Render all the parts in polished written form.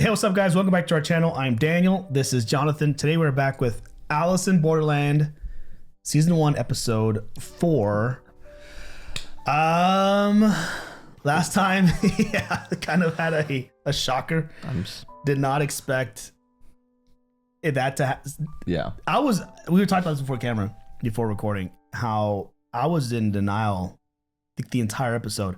Hey, what's up, guys? Welcome back to our channel. I'm Daniel. This is Jonathan. Today we're back with In Borderland, season 1, episode 4. Last time, yeah, kind of had a shocker. Did not expect that to yeah. We were talking about this before recording, how I was in denial the entire episode.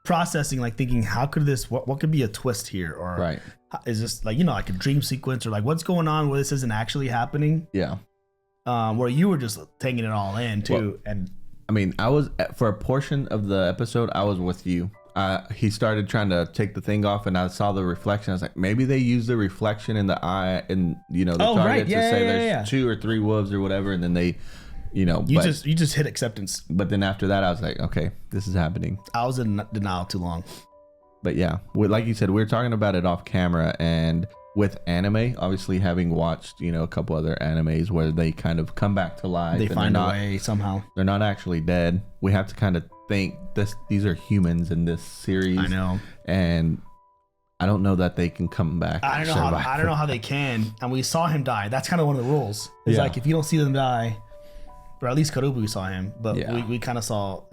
Processing, like thinking, how could this, what could be a twist here? Or right. Is this like, like a dream sequence, or like what's going on where this isn't actually happening? Yeah. Where you were just taking it all in too. Well, and I mean, I was, for a portion of the episode, I was with you. He started trying to take the thing off, and I saw the reflection. I was like, maybe they use the reflection in the eye and, the target to say there's 2 or 3 wolves or whatever. And then they, you just hit acceptance. But then after that, I was like, okay, this is happening. I was in denial too long. But yeah, like you said, we were talking about it off camera, and with anime, obviously having watched, a couple other animes where they kind of come back to life. They find a way somehow. They're not actually dead. We have to kind of think these are humans in this series. I know. And I don't know that they can come back. I don't know how they can. And we saw him die. That's kind of one of the rules. It's like, if you don't see them die, or at least Karubu, we saw him, but we kind of saw,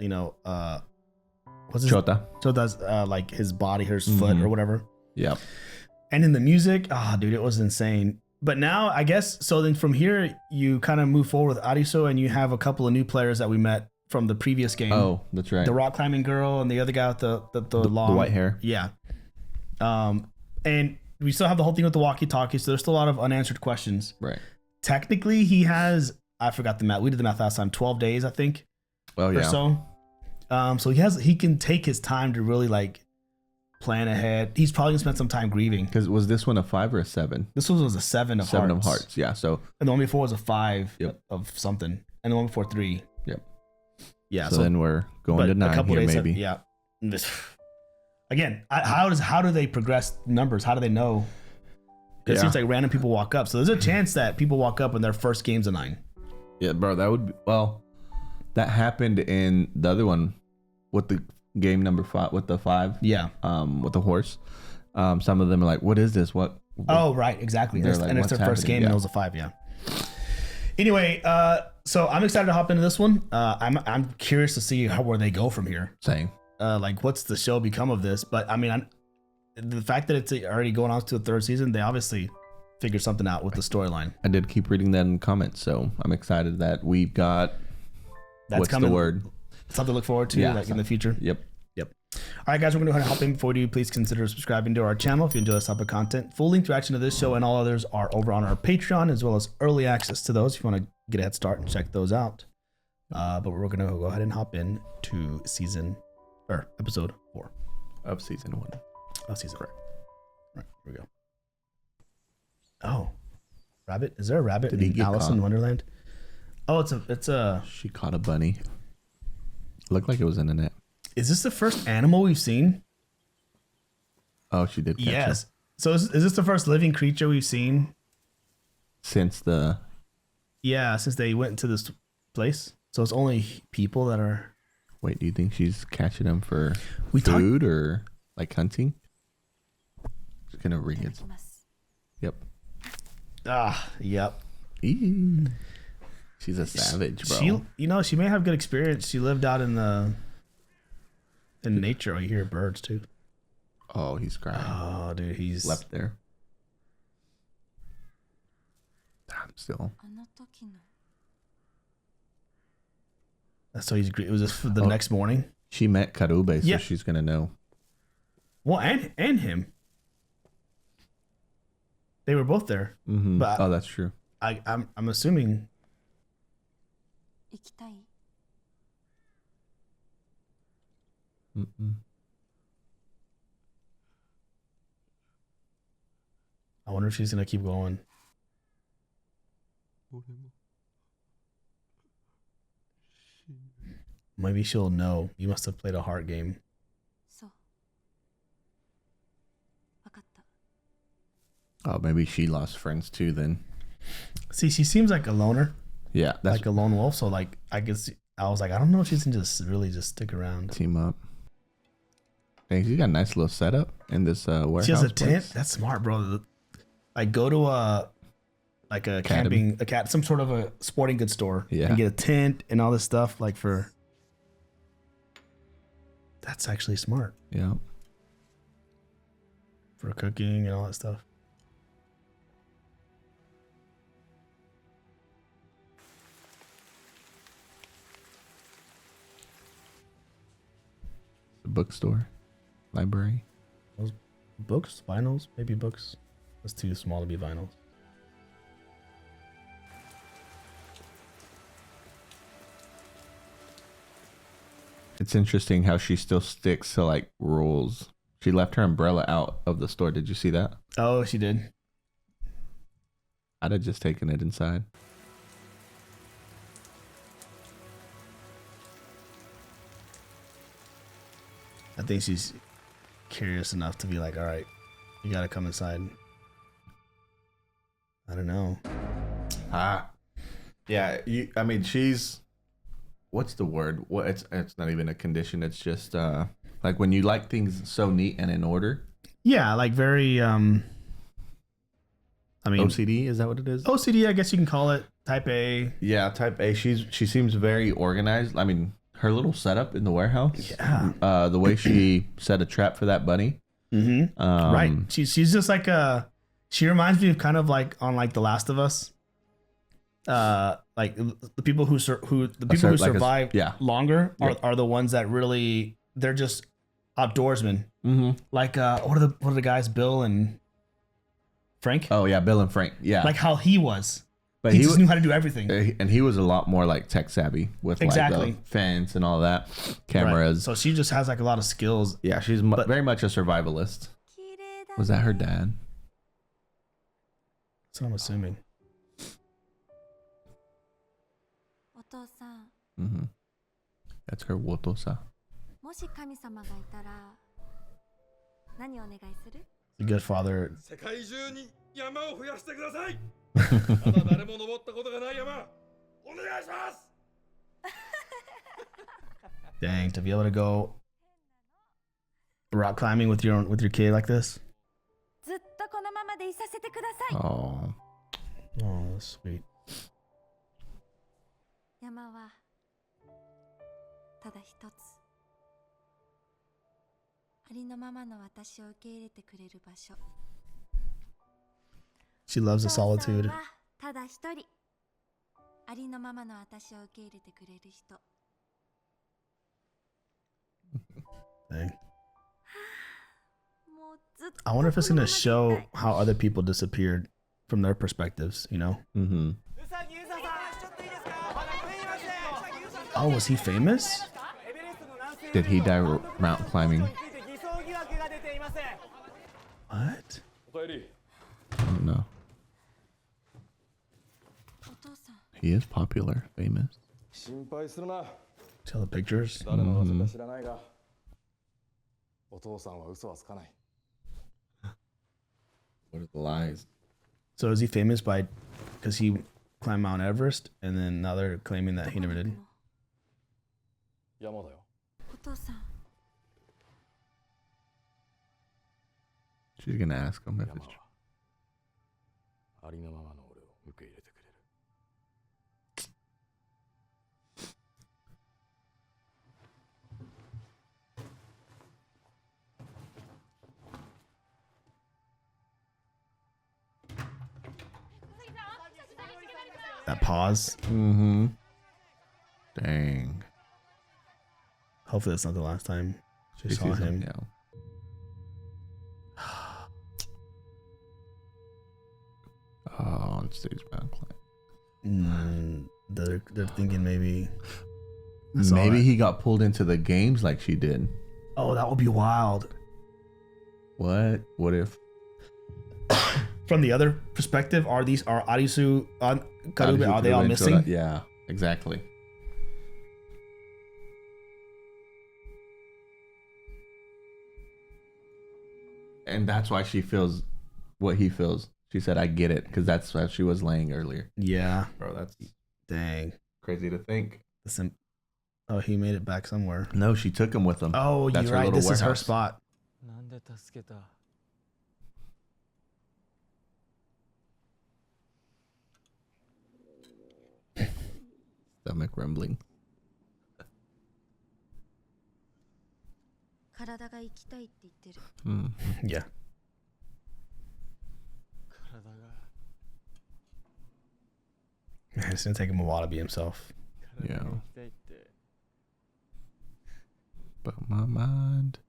what's his Chota's like his body, his foot or whatever. Yeah. And in the music, dude, it was insane. But now I guess, so then from here, you kind of move forward with Arisu, and you have a couple of new players that we met from the previous game. Oh, that's right. The rock climbing girl and the other guy with the long white hair. Yeah. And we still have the whole thing with the walkie-talkie, so there's still a lot of unanswered questions. Right. Technically, he has, I forgot the math. We did the math last time. 12 days, I think. Oh yeah. Or so. So he can take his time to really like plan ahead. He's probably gonna spend some time grieving. Because was this one a 5 or a 7? This one was a 7 of hearts. 7 of hearts. Yeah. So. And the one before was a 5 of something, and the one before 3. Yep. Yeah. So then we're going to 9 here, maybe. Yeah. Again, how do they progress numbers? How do they know? Because it seems like random people walk up. So there's a chance that people walk up and their first game's a 9. Yeah, bro. That would be, that happened in the other one with the game number 5 with the 5. Yeah. With the horse. Some of them are like, "What is this? What?" Oh, right, exactly. Like, and it's their first game, and it was a 5. Yeah. Anyway, so I'm excited to hop into this one. I'm curious to see where they go from here. Same. Like, what's the show become of this? But I mean, the fact that it's already going on to the 3rd season, they obviously figured something out with the storyline. I did keep reading that in comments, so I'm excited that we've got. What's coming. The word? Something to look forward to, in the future. Yep. All right, guys, we're going to hop in. Before we do, please consider subscribing to our channel if you enjoy this type of content. Full link to action to this show and all others are over on our Patreon, as well as early access to those if you want to get a head start and check those out. But we're going to go ahead and hop in to episode 4 of season 1. Of season 4. Right, here we go. Oh, rabbit? Is there a rabbit in Alice in Wonderland? Oh, it's a. She caught a bunny. Looked like it was in the net. Is this the first animal we've seen? Oh, she did catch her. So is this the first living creature we've seen? Since they went into this place. So it's only people that are... Wait, do you think she's catching them for food or like hunting? Just gonna ring it. Yep. Yep. Eee. She's a savage, bro. She may have good experience. She lived out in nature. You hear birds too. Oh, he's crying. Oh, dude, he's left there. Damn, still. So it was just the next morning. She met Karube, so she's gonna know. Well, and him. They were both there. Mm-hmm. But that's true. I'm assuming. I wonder if she's gonna keep going. Maybe she'll know. You must have played a hard game. Oh, maybe she lost friends too then. See, she seems like a loner. Yeah. That's like a lone wolf. So like, I was like, I don't know if she's gonna just really stick around. Team up. Dang, she's got a nice little setup in this warehouse. She has a tent. place. That's smart, bro. Like go to a camping, some sort of a sporting goods store, and get a tent and all this stuff. Like for. That's actually smart. Yeah. For cooking and all that stuff. The bookstore, library. Those books, vinyls, maybe books. That's too small to be vinyls. It's interesting how she still sticks to like rules. She left her umbrella out of the store. Did you see that? Oh, she did. I'd have just taken it inside. I think she's curious enough to be like, all right, you gotta come inside. I don't know. Yeah. I mean, she's. What's the word? What? It's not even a condition. It's just like when you like things so neat and in order. Yeah, like very. I mean, OCD, is that what it is? OCD, I guess you can call it. Type A. Yeah, type A. She seems very organized. I mean, her little setup in the warehouse. Yeah. The way she set a trap for that bunny. Mm-hmm. Right. She's just like she reminds me of kind of like on like The Last of Us. Like the people who survive longer are the ones that really they're just outdoorsmen. Mm-hmm. Like what are the guys, Bill and Frank? Oh yeah, Bill and Frank. Yeah, like how he was. But he just knew how to do everything. And he was a lot more like tech savvy with like the fence and all that, cameras. Right. So she just has like a lot of skills. Yeah, she's very much a survivalist. Was that her dad? That's what I'm assuming. Mm-hmm. That's her wotosa. A good father. Dang, to be able to go rock climbing with your kid like this. Oh, that's sweet. She loves the solitude. Dang. I wonder if it's gonna show how other people disappeared from their perspectives, you know? Mm-hmm. Oh, was he famous? Did he die mountain climbing? What? I don't know. He is popular, famous. Tell the pictures. Mm-hmm. What are the lies? So is he famous because he climbed Mount Everest, and then now they're claiming that he never did? She's gonna ask him if it's true. That pause. Mm-hmm. Dang. Hopefully that's not the last time she saw him. Yeah. Oh, on stage mountain climb. They're thinking maybe he got pulled into the games like she did. Oh, that would be wild. What if from the other perspective, are Arisu Karube, are they all missing? Yeah, exactly. And that's why she feels what he feels. She said, I get it, because that's how she was laying earlier. Yeah. Bro, that's dang. Crazy to think. Oh, he made it back somewhere. No, she took him with him. Oh, that's you're right. This warehouse. is her spot. なんで助けた？ Stomach rumbling. 体が生きたいって言ってる。Mm. Yeah. 体が It's gonna take him a while to be himself. 体が生きたいって。 But my mind.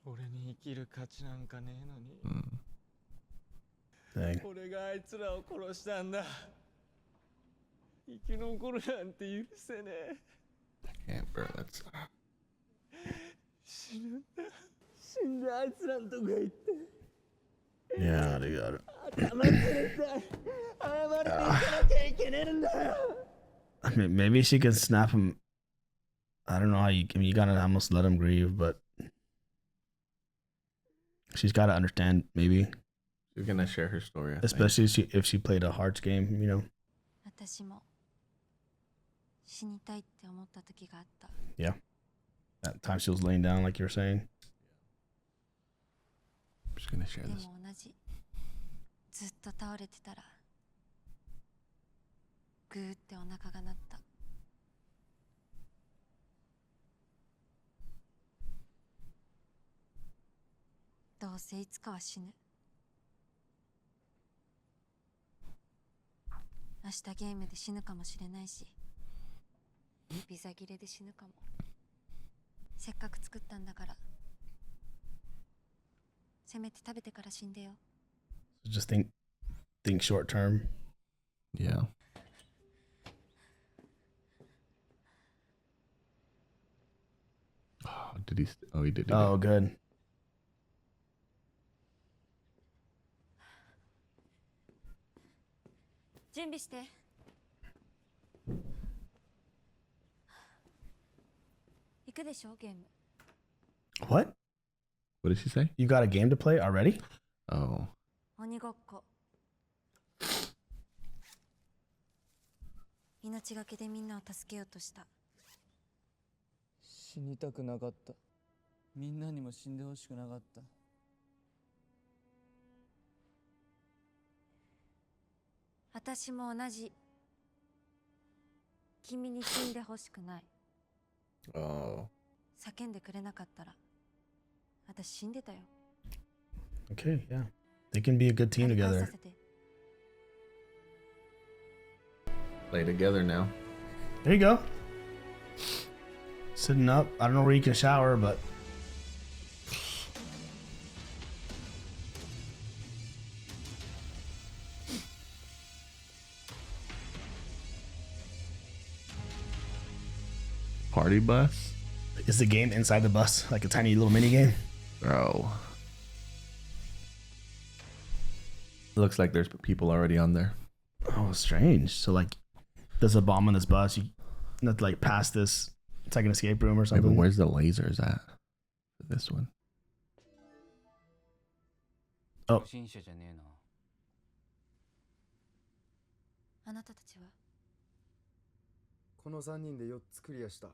俺に生きる価値なんかねえのに。 Dang. 俺があいつらを殺したんだ。生き残るなんて許せねえ。 I can't, bro. That's. 死ぬんだ。死んであいつらのとこへ行って。 Yeah, they got it. 頭つれた。謝っていかなきゃいけねえんだよ。 I mean, maybe she can snap him. I don't know how you. I mean, you gotta almost let him grieve, but she's gotta understand. Maybe, She's gonna share her story. I think. especially if she played a Hearts game. You know. 私も死にたいって思った時があった。 Yeah. That time she was laying down, like you were saying. She's gonna share で this. も同じ。ずっと倒れてたらグーってお腹が鳴った。どうせいつかは死ぬ。明日ゲームで死ぬかもしれないし、ビザ切れで死ぬかも。せっかく作ったんだから、せめて食べてから死んでよ。 Just think short term. Yeah. Oh, did he? Oh, he did. Oh, good. 準備して。行くでしょゲーム。 What? What did she say? You got a game to play already? Oh. 鬼ごっこ。命がけでみんなを助けようとした。死にたくなかった。みんなにも死んでほしくなかった。 私も同じ。君に死んでほしくない。 Oh. 叫んでくれなかったら私死んでたよ。 Okay, yeah. They can be a good team 張り替え together. させて。 Play together now. There you go. Sitting up. I don't know where you can shower, but Party bus? is the game inside the bus like a tiny little mini game? Bro. Looks like there's people already on there. Oh, strange. So like, there's a bomb on this bus. You have to like pass this. It's like an escape room or Wait, but something. where's the lasers at? For this one. Oh. 不審者じゃねえな。あなたたちは？この3人で4つクリアした。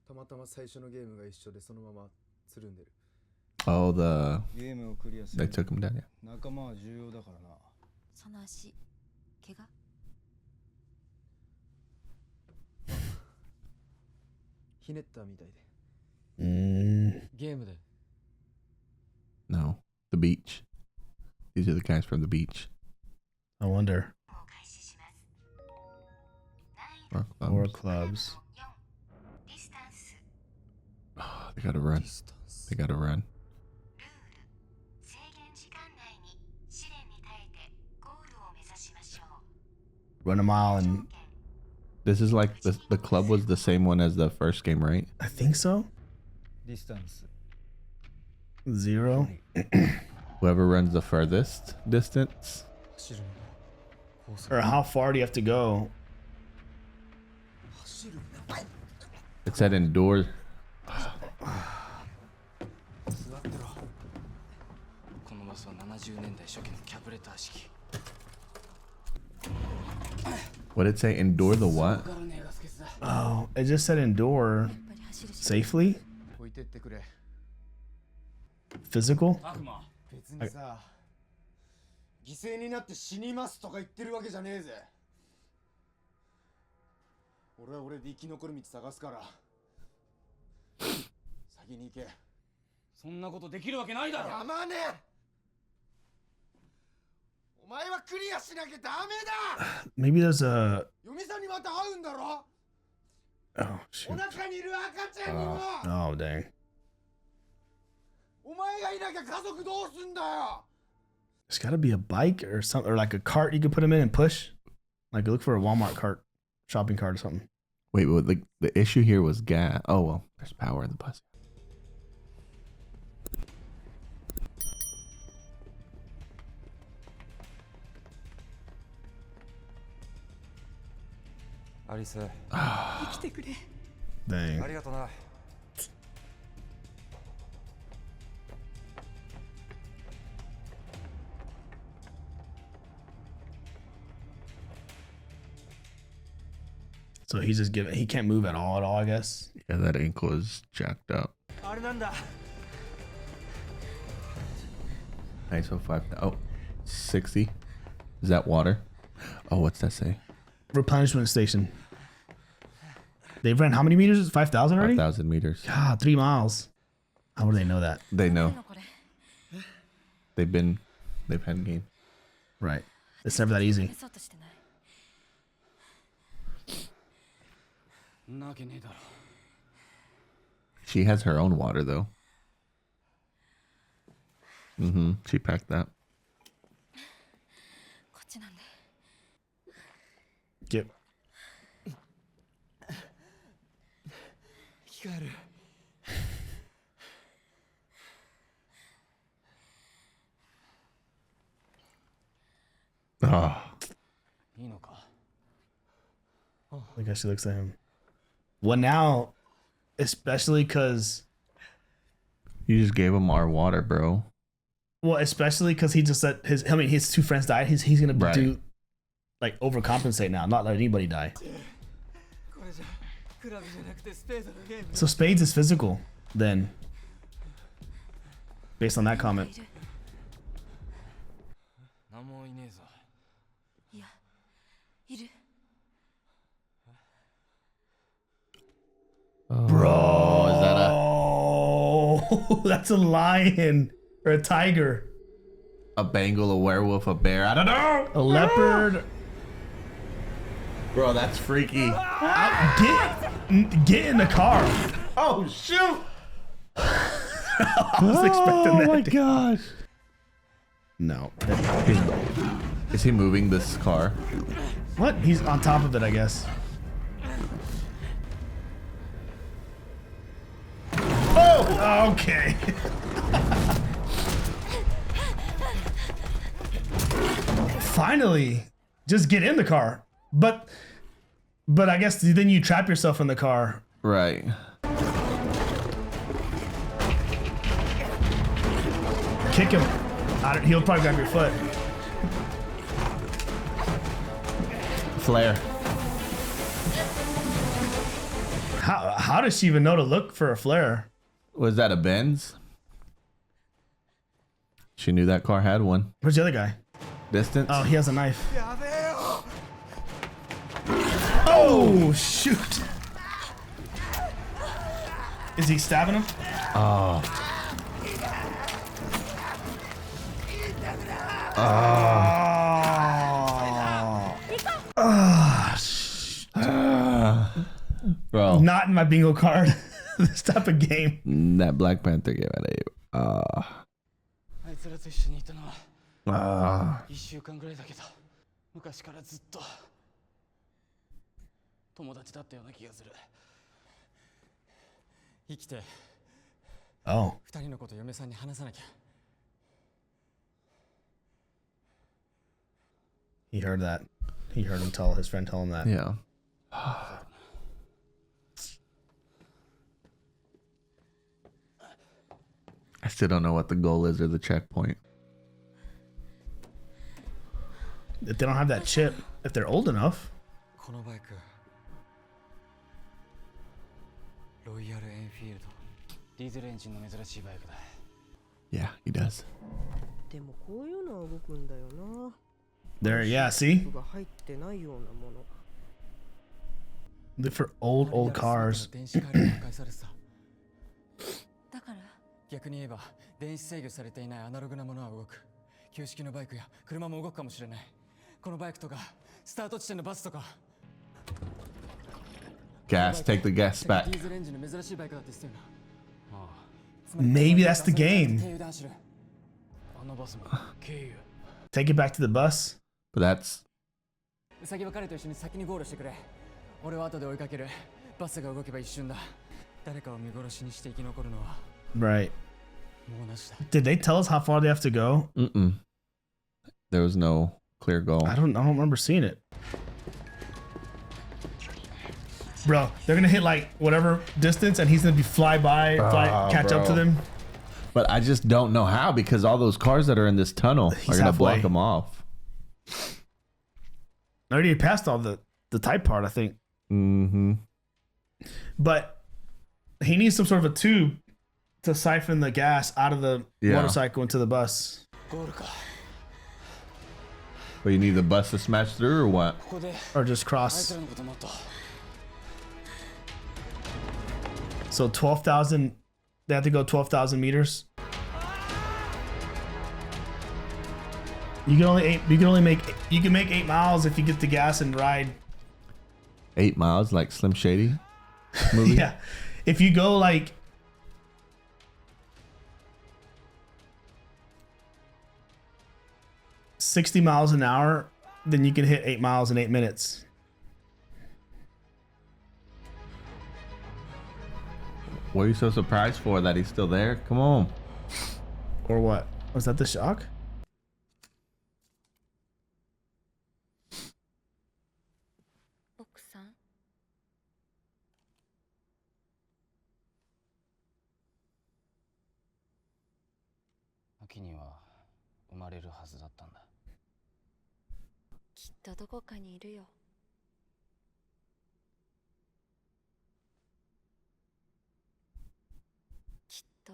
たまたま最初のゲームが一緒でそのままつるんでる。 Oh, the ゲームをクリアす they る。 took him down. Yeah. 仲間は重要だからな。その足、怪我？ひねったみたいで。ゲームで。 No, the beach. These are the guys from the beach. I wonder. 開始します。 Or clubs. Oh, they gotta run. They gotta run. Run a mile and This is like the club was the same one as the first game, right? I think so. ディスタンス。 0. Whoever runs the furthest distance. 走るんだ。高速。 Or how far do you have to go? It said endure. 座ってろ。このバスは70年代初期のキャブレター式。 What did it say? Endure the what? からねえガス欠だ。 Oh, it just said endure やっぱり走るしか safely. 置いてってくれ。physical? 別にさ、犠牲になって死にますとか言ってるわけじゃねえぜ。俺は俺で生き残る道探すから。先に行け。そんなことできるわけないだろ。やまねえ。お前はクリアしなきゃダメだ。 Maybe there's a... 嫁さんにまた会うんだろ。 Oh, お shoot. 腹にいる赤ちゃんにも。 Oh, dang. お前がいなきゃ家族どうすんだよ。 There's got to be a bike or something, or like a cart you could put him in and push. Like look for a Walmart cart, shopping cart or something. Wait, the issue here was gas. Oh well, there's power in the bus. Arisu. Dang. ありがとな。So he's just giving, he can't move at all, I guess. Yeah, that ankle is jacked up. あれなんだ。 ISO 5. Oh, 60. Is that water? Oh, what's that say? Replenishment station. They've ran how many meters? 5,000 already? 5,000 meters. God, 3 miles. How would they know that? They know. They've had game. Right. It's never that easy. なわけねえだろ。 She has her own water though. She packed that. Get. 生き返る。 Ah. いいのか。 I guess she looks at him. Well, now, especially because... You just gave him our water, bro. Well, especially because he just let his 2 friends died. He's going to do, like, overcompensate now, not let anybody die. So Spades is physical, then. Based on that comment. 何もいねえぞ。 Bro, is that that's a lion or a tiger, a Bengal, a werewolf, a bear? I don't know. a leopard. Bro, that's freaky. Get in the car. Oh shoot! I was expecting that. Oh my gosh. No. Is he moving this car? What? He's on top of it, I guess. Oh, okay. Finally, just get in the car. But I guess then you trap yourself in the car. Right. Kick him. He'll probably grab your foot. Flare. How does she even know to look for a flare? Was that a Benz? She knew that car had one. Where's the other guy? Distance. Oh, he has a knife. Oh, shoot. Is he stabbing him? Oh. Bro. Not in my bingo card. This type of game. That Black Panther game at a あいつらと一緒にいたのは1週間ぐらいだけど、昔からずっと友達だったような気がする。生きて Oh. 2人のこと嫁さんに話さなきゃ。 He heard that. He heard him tell his friend tell him that. Yeah. I still don't know what the goal is or the checkpoint. If they don't have that chip, if they're old enough. このバイク、ロイヤルエンフィールド、ディーゼルエンジンの珍しいバイクだ。Yeah, he does. でもこういうのは動くんだよな。 There, yeah, see? が入ってないようなもの。 Look for old cars. 電子回路が破壊されてた。だから逆に言えば電子制御されていないアナログなものは動く。旧式のバイクや車も動くかもしれない。このバイクとかスタート地点のバスとか。 Gas, take the gas ディ back. ーゼルエンジンの珍しいバイクだって言ってたよな。ああ。 Maybe that's the game. 経由で走る。あのバスも経由。 Take it back to the bus. But that's ウサギは彼と一緒に先にゴールしてくれ。俺は後で追いかける。バスが動けば一瞬だ。誰かを見殺しにして生き残るのは Right. もうなしだ。 Did they tell us how far they have to go? there was no clear goal. I don't remember seeing it. Bro, they're gonna hit like whatever distance and he's gonna be catch up to bro. them. But I just don't know how, because all those cars that are in this tunnel He's are gonna block halfway. them off. I already passed all the type part, I think. But he needs some sort of a tube to siphon the gas out of the motorcycle into the bus. ゴールか。 But you need the bus to smash through or what? ここで Or just あいつ cross. らのこともっと。 So 12,000, they have to go 12,000 meters. You can make 8 miles if you get the gas and ride. 8 miles, like Slim Shady movie. Yeah. If you go like 60 miles an hour, then you can hit 8 miles in 8 minutes. What are you so surprised for, that he's still there? Come on. Or what? Was that the shock? Oksan. 秋には生まれるはずだったんだ。きっとどこかにいるよ。きっと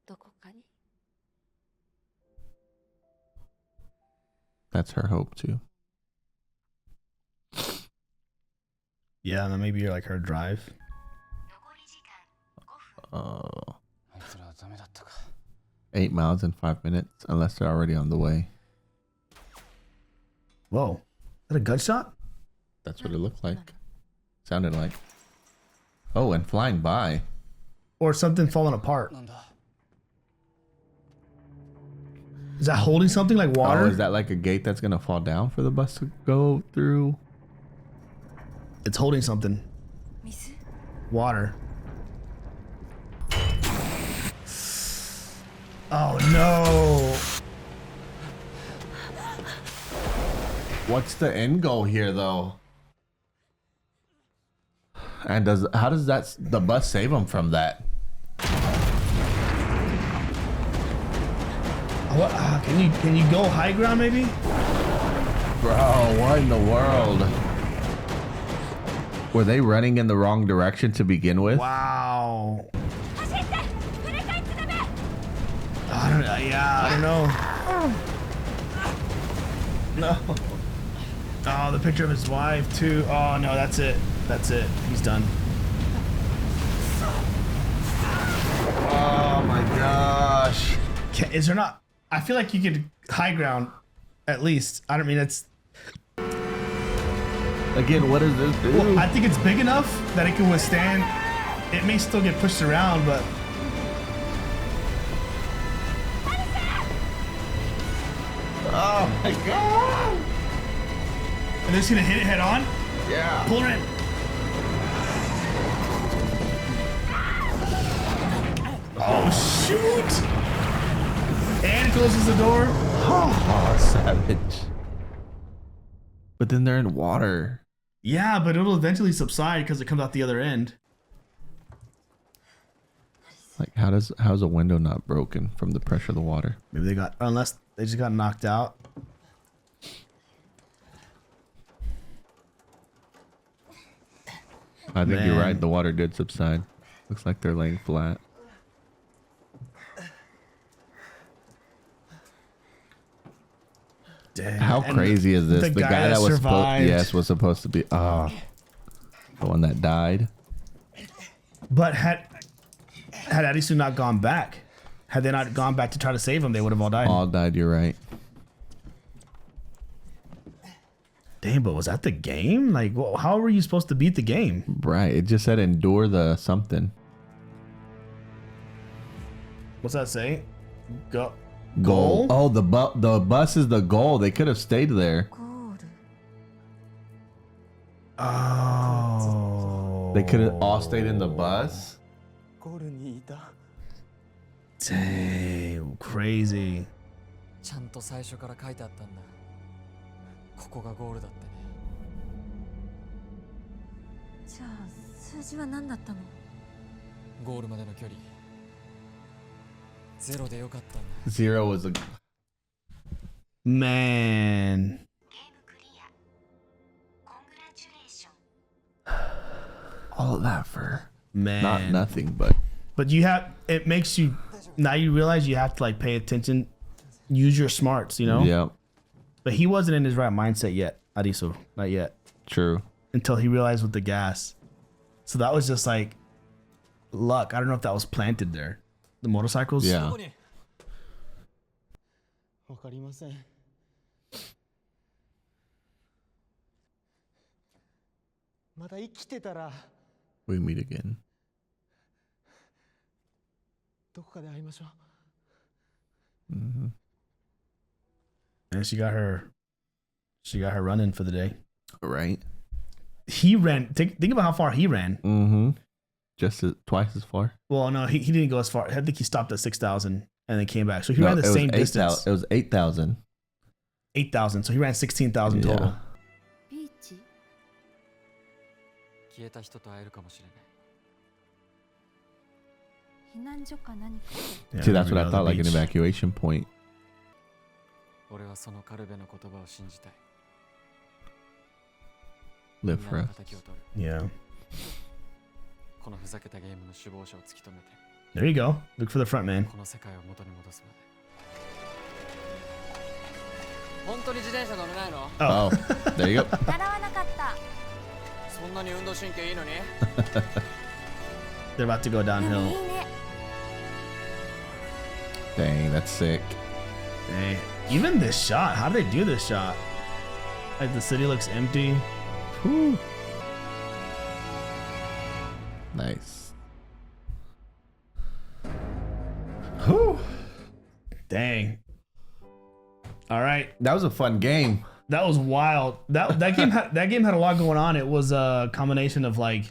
どこかに。 That's her hope too. Yeah, and then maybe you're like her drive. あいつらはダメだったか。 8 miles in 5 minutes, unless they're already on the way. Whoa. Is that a gunshot? That's what it looked like. Sounded like. Oh, and flying by. Or something falling apart? なんだ。 Is that holding something like water? Oh, is that like a gate that's gonna fall down for the bus to go through? It's holding something. 水 Water. Oh no. What's the end goal here, though? And how does the bus save them from that? What? Can you go high ground maybe? Bro, what in the world? Were they running in the wrong direction to begin with? Wow. I don't know. Yeah, I don't know. No. Oh, the picture of his wife too. Oh no, that's it. That's it. He's done. Oh my gosh. Is there not? I feel like you could high ground at least. I don't mean it's. Again, what does this do? Well, I think it's big enough that it can withstand. It may still get pushed around, but. Oh my god. And they're just gonna hit it head on? Yeah. Pull her in. Oh shoot! And closes the door. Oh, savage. But then they're in water. Yeah, but it'll eventually subside because it comes out the other end. Like, how's a window not broken from the pressure of the water? Maybe they got, unless they just got knocked out. I think you're Man. right. The water did subside. Looks like they're laying flat. Dang. How And crazy is this? the The guy guy that that was survived. was supposed to be the one that died. But had Arisu not gone back, had they not gone back to try to save him, they would have all died. All died. You're right. Damn, but was that the game? Like, how were you supposed to beat the game? Right. It just said endure the something. What's that say? Goal? Oh, the bus is the goal. They could have stayed there. ゴール Oh. They could have all stayed in the bus. ゴールにいた Damn, crazy. ちゃんと最初から書いてあったんだここがゴールだってねじゃあ数字は何だったの？ゴールまでの距離ゼロでよかったんだ Zero was a Man. all of that for Man. not nothing, but But it makes you, now you realize you have to like pay attention, use your smarts, you know? yeah, But he wasn't in his right mindset yet, Arisu. Not yet. true. Until he realized with the gas. So that was just like luck. I don't know if that was planted there. The motorcycles? Yeah. どこにわかりませんまだ生きてたら We meet again. どこかで会いましょう And she got her running for the day. Right. He ran. Think about how far he ran. Mm-hmm. Twice as far. Well, no, he didn't go as far. I think he stopped at 6,000 and then came back. So he ran the same distance. It was 8,000. 8,000. So he ran 16,000 Yeah. total. ビーチ？消えた人と会えるかもしれない避難所か何か？ Yeah, See, that's there we what I go, thought, the like an beach. evacuation point. 俺はそのカルベの言葉を信じたい Live みん for な us. の敵を取る Yeah. このふざけたゲームの首謀者を突き止めて There you go. Look for the front man. この世界を元に戻すまで本当に自転車乗れないの Oh, there you go. 習わなかった。そんなに運動神経いいのに They're about to go でもい downhill. いね。 Dang, that's sick. Dang. Even this shot. How do they do this shot? Like the city looks empty. Whew. Nice. Whew. Dang. All right. That was a fun game. That was wild. That game had a lot going on. It was a combination of like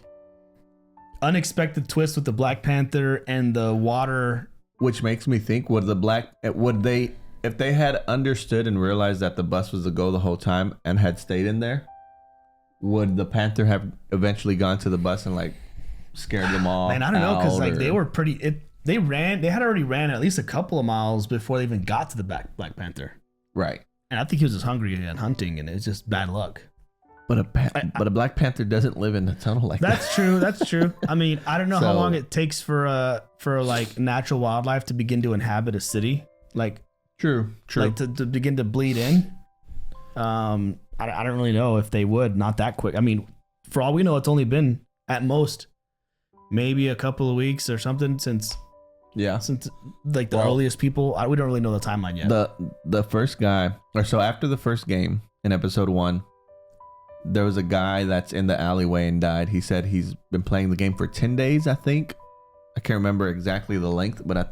unexpected twist with the Black Panther and the water. Which makes me think, if they had understood and realized that the bus was the goal the whole time and had stayed in there, would the Panther have eventually gone to the bus and like scared them all? Man, I don't know, because out, like or- they were pretty. They had already ran at least a couple of miles before they even got to the Black Panther. right. And I think he was just hungry and hunting, and it's just bad luck. But a Black Panther doesn't live in the tunnel like that. That's true. That's true. I mean, I don't know how So- long it takes for like natural wildlife to begin to inhabit a city, like True. like to begin to bleed in. I don't really know if they would. Not that quick. I mean, for all we know, it's only been at most maybe a couple of weeks or something since Yeah. like the Well- earliest people. We don't really know the timeline yet. The first guy, or so after the first game in episode 1, there was a guy that's in the alleyway and died. He said he's been playing the game for 10 days, I think. I can't remember exactly the length, but I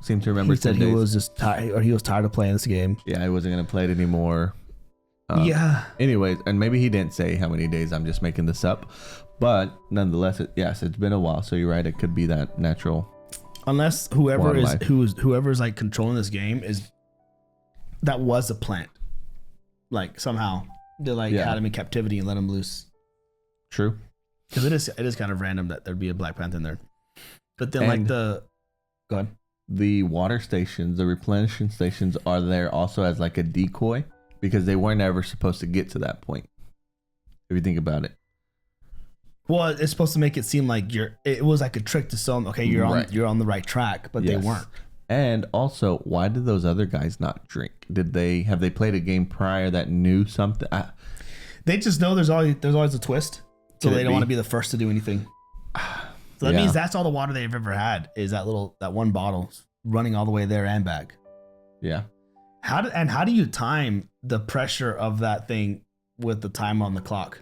seem to remember he said 10 he days. was just tired, or he was tired of playing this game. Yeah, he wasn't going to play it anymore. Yeah. Anyways, and maybe he didn't say how many days. I'm just making this up. But nonetheless, yes, it's been a while. So you're right. It could be that natural. Unless whoever Wildlife. whoever's like controlling this game that was a plant. Like somehow they like Yeah. had him in captivity and let him loose. True. Because it is kind of random that there'd be a Black Panther in there. But then like And- go ahead. The water stations, the replenishing stations are there also as like a decoy because they weren't ever supposed to get to that point. If you think about it. Well, it's supposed to make it seem like it was like a trick to show them, okay, you're Right. on the right track, but Yes. they weren't. And also, why did those other guys not drink? Have they played a game prior that knew something? They just know there's always a twist, so Could they it don't be? want to be the first to do anything. So that Yeah. means that's all the water they've ever had is that one bottle running all the way there and back. Yeah. How do you time the pressure of that thing with the timer on the clock?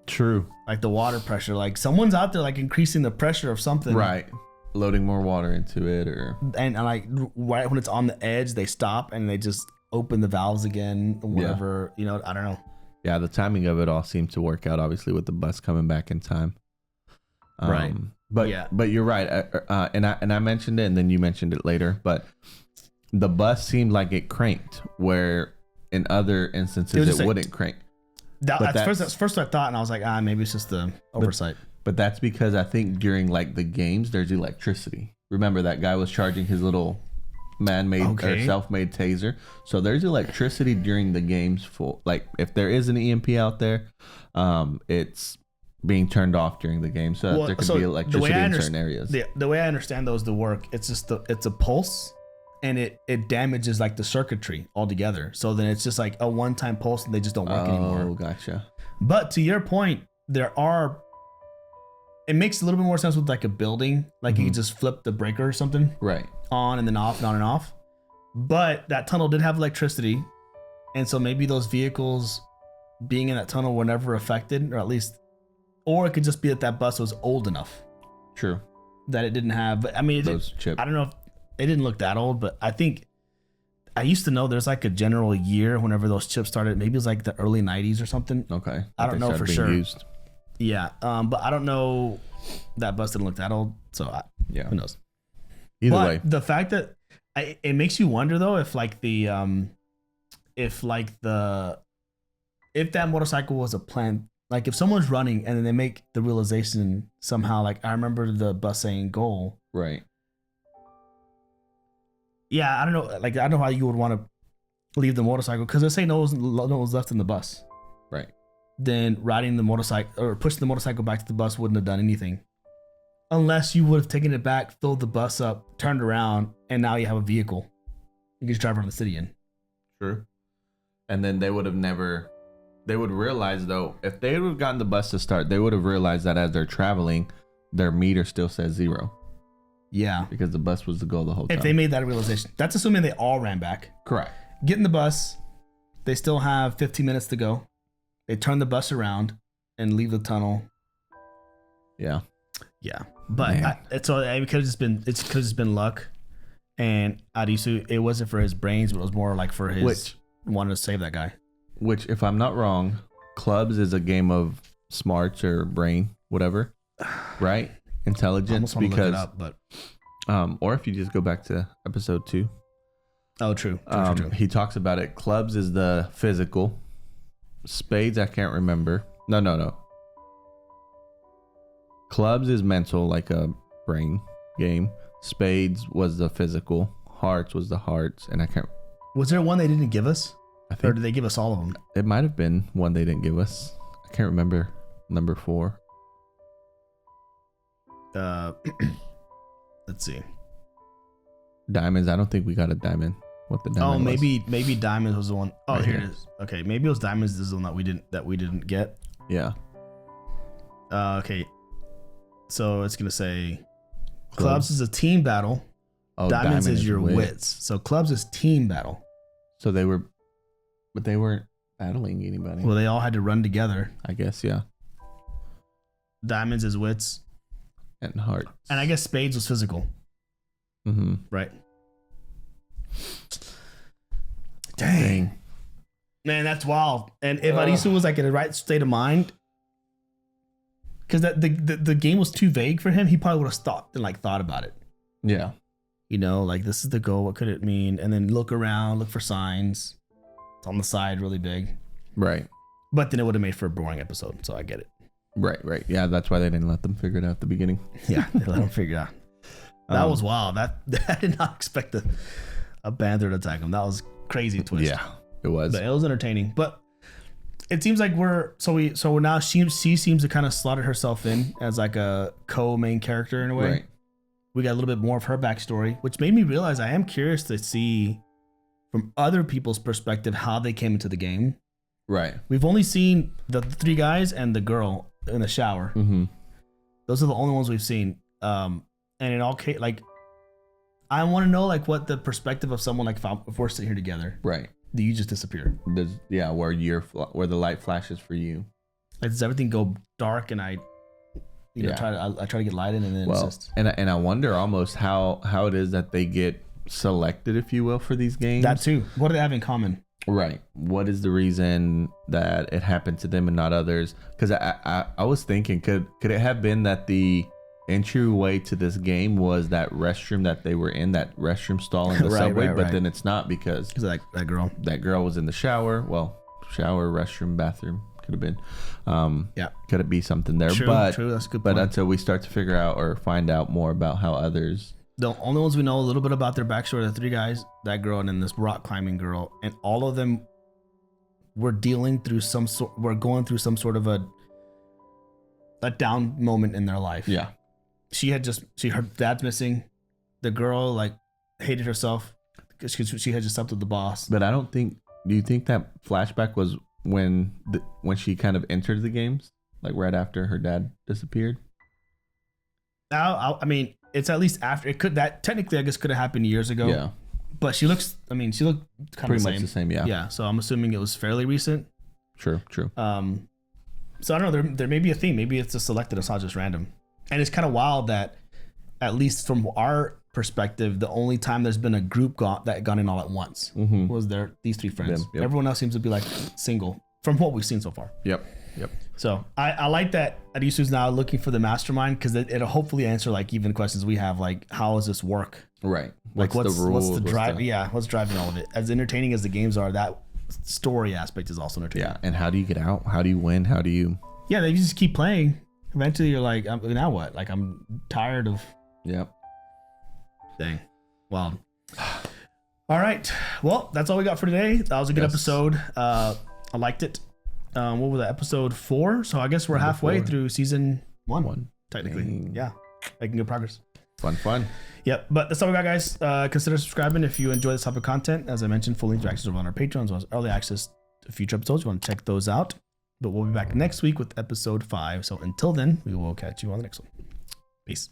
True. Like the water pressure, like someone's out there like increasing the pressure of something, Right. Loading more water into it, or and like right when it's on the edge, they stop and they just open the valves again, whatever. You know, I don't know. yeah, the timing of it all seemed to work out. Obviously, with the bus coming back in time. Right. But you're right. And I mentioned it, and then you mentioned it later. But the bus seemed like it cranked, where in other instances it wouldn't crank. That's first I thought, and I was like, maybe it's just the oversight. But that's because I think during like the games, there's electricity. Remember that guy was charging his little man-made or self-made taser. So there's electricity during the games. Like if there is an EMP out there, it's being turned off during the game, so that there could be electricity in certain areas. The way I understand those to work, it's just it's a pulse, and it damages like the circuitry altogether. So then it's just like a one-time pulse, and they just don't work anymore. Oh, gotcha. But to your point, it makes a little bit more sense with like a building, like you can just flip the breaker or something, Right. on and then off and on and off. But that tunnel did have electricity, and so maybe those vehicles being in that tunnel were never affected, or at least, or it could just be that bus was old enough. True. That it didn't have. But I mean, Those chips. I don't know if it didn't look that old, but I think I used to know there's like a general year whenever those chips started. Maybe it was like the early 90s or something. Okay. I don't They know started for being sure. used. Yeah, but I don't know. That bus didn't look that old, so who knows? Either But way. the fact that it makes you wonder though if that motorcycle was a plan, like if someone's running and then they make the realization somehow, like I remember the bus saying goal. Right. Yeah, I don't know. Like I don't know how you would want to leave the motorcycle because they say no one's left in the bus. Right. Then riding the motorcycle or pushing the motorcycle back to the bus wouldn't have done anything. Unless you would have taken it back, filled the bus up, turned around, and now you have a vehicle. You can just drive around the city in. True. And then they would realize though, if they would have gotten the bus to start, they would have realized that as they're traveling, their meter still says 0 Yeah. because the bus was the goal the whole time. If they made that realization. That's assuming they all ran back. Correct. Get in the bus. They still have 15 minutes to go. They turn the bus around and leave the tunnel. Yeah. Yeah. But it could have just been luck. And Arisu, it wasn't for his brains, but it was more like for his wanting to save that guy. Which, if I'm not wrong, clubs is a game of smarts or brain, whatever, right? Intelligence, I because look it up, but or if you just go back to episode 2. oh, true. He talks about it. Clubs is the physical. Spades, I can't remember. No. Clubs is mental, like a brain game. Spades was the physical. Hearts was the hearts, and I can't. Was there one they didn't give us? I Or think did they give us all of them? it might have been one they didn't give us. I can't remember. Number 4. Let's see. Diamonds. I don't think we got a diamond. What the diamond? Oh, was. maybe Diamonds was the one. Oh, Right here here. it is. Okay, maybe it was Diamonds is the one that we didn't get. Yeah. Okay. So it's gonna say clubs is a team battle. Oh, Diamonds diamond is your wits. So clubs is team battle. So they weren't battling anybody. Well, they all had to run together. I guess, yeah. Diamonds is wits, And heart. and I guess spades was physical, Mm-hmm. right? Dang. Man, that's wild. And if Arisu was like in the right state of mind, because the game was too vague for him, he probably would have thought about it. Yeah. You know, like this is the goal. What could it mean? And then look around, look for signs. It's on the side, really big. Right. But then it would have made for a boring episode. So I get it. Right. Yeah, that's why they didn't let them figure it out at the beginning. Yeah, they let him figure it out. That was wild. I did not expect a panther to attack him. That was crazy twist. Yeah, it was. But it was entertaining. But it seems like we're now she seems to kind of slotted herself in as like a co-main character in a way. Right. we got a little bit more of her backstory, which made me realize I am curious to see from other people's perspective how they came into the game. Right. We've only seen the 3 guys and the girl in the shower. Mm-hmm. Those are the only ones we've seen. And in all case, like, I want to know like what the perspective of someone like if we're sitting here together. Right. Do you just disappear? Where the light flashes for you. Like, does everything go dark and I try to get light in and then it's just... And I wonder almost how it is that they get selected, if you will, for these games. That too. What do they have in common? Right. What is the reason that it happened to them and not others? Because I was thinking, could it have been that the entryway to this game was that restroom that they were in, that restroom stall in the subway? But then it's not, because that girl. That girl was in the shower. Well, shower, restroom, bathroom. Could have been. Could it be something there? True, That's a good point. But until we start to figure out or find out more about how others... The only ones we know a little bit about their backstory, the 3 guys, that girl, and then this rock climbing girl, and all of them were going through some sort of a down moment in their life. Yeah. Her dad's missing. The girl like hated herself because she had just slept with the boss. But I don't think. Do you think that flashback was when she kind of entered the games, like right after her dad disappeared? I mean, it's at least after it could. That technically, I guess, could have happened years ago. Yeah. But she looked kind pretty of much the same. Yeah. Yeah. So I'm assuming it was fairly recent. True. So I don't know. There may be a theme. Maybe it's just selected. It's not just random. And it's kind of wild that, at least from our perspective, the only time there's been a group that gone in all at once was these 3 friends. Yep. Everyone else seems to be like single from what we've seen so far. Yep. So I like that Arisu's now looking for the mastermind, because it'll hopefully answer like even questions we have, like how does this work? Right. Like what's the rules? What's the drive? What's driving all of it? As entertaining as the games are, that story aspect is also entertaining. Yeah. And how do you get out? How do you win? How do you? Yeah, if you just keep playing, eventually you're like, now what? Like, I'm tired of. Yep. Dang. Wow. All right. Well, that's all we got for today. That was a good episode. I liked it. What was that? Episode 4. So I guess we're halfway through season 1. Technically. Dang. Yeah. Making good progress. Fun. Yep. But that's all we got, guys. Consider subscribing if you enjoy this type of content. As I mentioned, full interactions over on our Patreon, as well as early access to future episodes. You want to check those out. But we'll be back next week with episode 5. So until then, we will catch you on the next one. Peace.